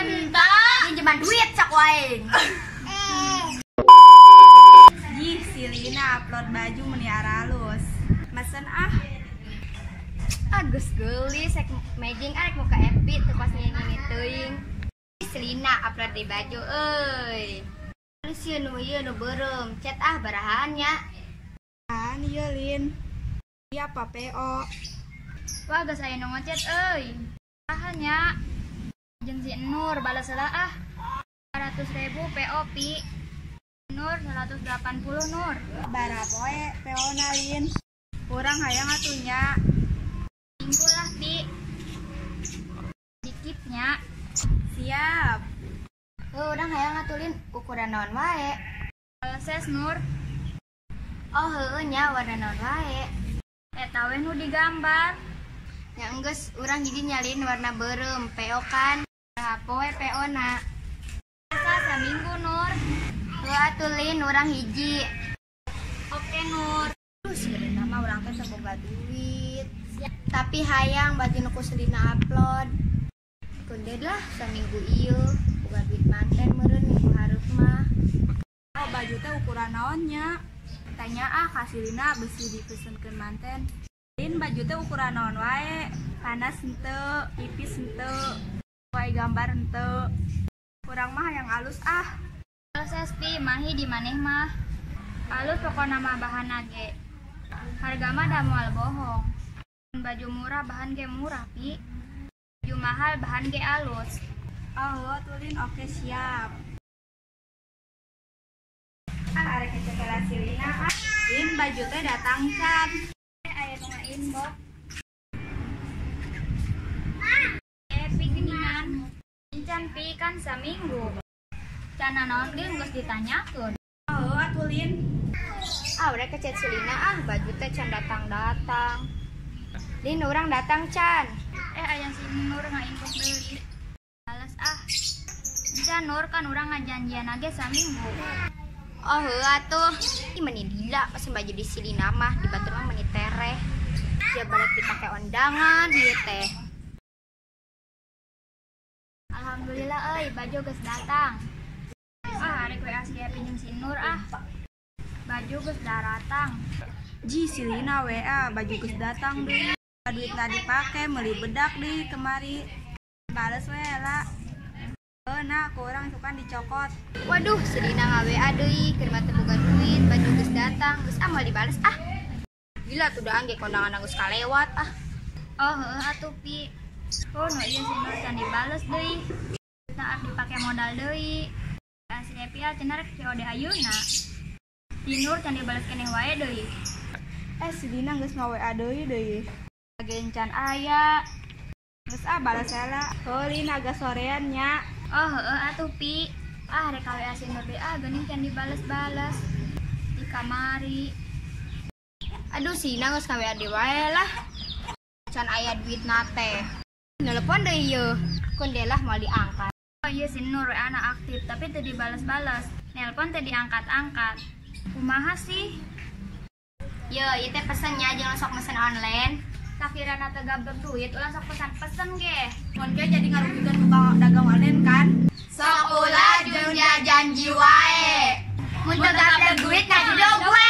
Entah. Pinjaman duit cak wae. Jih, si Lina upload baju meniara halus. Mesen ah. Agus geuli sek mejing arek muka epi teu pas nyanyi teuing. Si Lina upload di baju euy. Halus ieu nu beureum, chat ah barahaan nya. Kan ieu Lin. Iya apa PO? Wah geus aya nu ngechat euy. Barahaan nya. Jeung si Nur balas heula ah. 200.000 PO pi. Nur 180 Nur. Barapa we PO na Lin? Urang hayang atunya. Minggu lah pi. Dikitnya. Siap. Urang hayang ngatulin ukuran naon wae. Ses Nur. Oh heueuh nya warna naon wae. Eta we nu digambar. Nya enggeus urang jadi nyalin warna beureum PO kan. Poe PO na. Asa saminggu Nur. Heueuh atuh Lin urang hiji. Oke Nur. Terus sebenarnya mah urang teh teu boga duit. Tapi hayang baju nu Selina upload. Kundeun lah saminggu ieu boga duit manten meureun minggu hareup mah. Oh baju teh ukuran naonnya? Tanya ah ka Selina besi dipesenkeun manten. Lin baju teh ukuran naon wae? Panas henteu, tipis henteu, wae gambar henteu. Urang mah yang halus ah. Halus pi mahi di maneh mah. Halus pokona mah bahan ge. Harga mah da moal bohong. Baju murah bahan ge murah pi. Baju mahal bahan ge halus. Oh tuh Lin oke siap. Ah arek kecekelan Selina ah. Lin baju teh datang can. Aya nu inbox. Pi geningan. Can pi kan saminggu. Cana naon Lin geus ditanyakeun. Oh atuh Lin. Ah urang ke chat Selina ah baju teh can datang. Lin urang datang can. Aya si Nur ngainbox deui. Balas ah. Can Nur kan urang ngajanjian ge saminggu. Oh heueuh atuh. Ih meuni dila pas baju di Selina mah di batur mah meuni tereh. Ya balik dipake undangan ieu teh. Alhamdulillah euy baju geus datang. Ah arek WA si Epi jeung si Nur ah. Baju geus datang. Ji Selina WA baju geus datang deui. Duit tadi dipake meuli bedak deui kemari. Bales we lah. Nah, ku urang sukan dicokot. Waduh, Selina nga-WA deui, keur mah teu boga duit, baju geus datang, geus ah moal dibales ah. Gila tuh daan ge kondangan geus kalewat ah. Oh heueuh atuh pi. Oh no ieu si Nur can dibales deui. Kita arep dipake modal deui. Si Epi cenah rek COD ayeuna. Si Nur can dibales keneh wae deui. Selina geus nga-WA deui. Gencan aya. Geus ah bales heula. Heuh Lin agak sorean nya. Oh heueuh atuh pi. Ah rek WA si Nur ah geuning can dibales-bales. Di kamari. Aduh Sina geus ka WA di wae lah. Can aya duitna teh. Nelepon deui ieu. Kundelah moal diangkat. Oh ieu si Nur WA-na aktif tapi teu dibales-bales. Nelpon teh diangkat-angkat. Kumaha sih? Yo, ieu teh pesennya jeung sok mesen online. Sakirana teu gablek duit, ulah sok pesan-pesen ge. Mun ge jadi ngarugikeun tukang dagang online kan. Sok ulah jeung janji wae. Mun teu gablek duit ngajudog gue.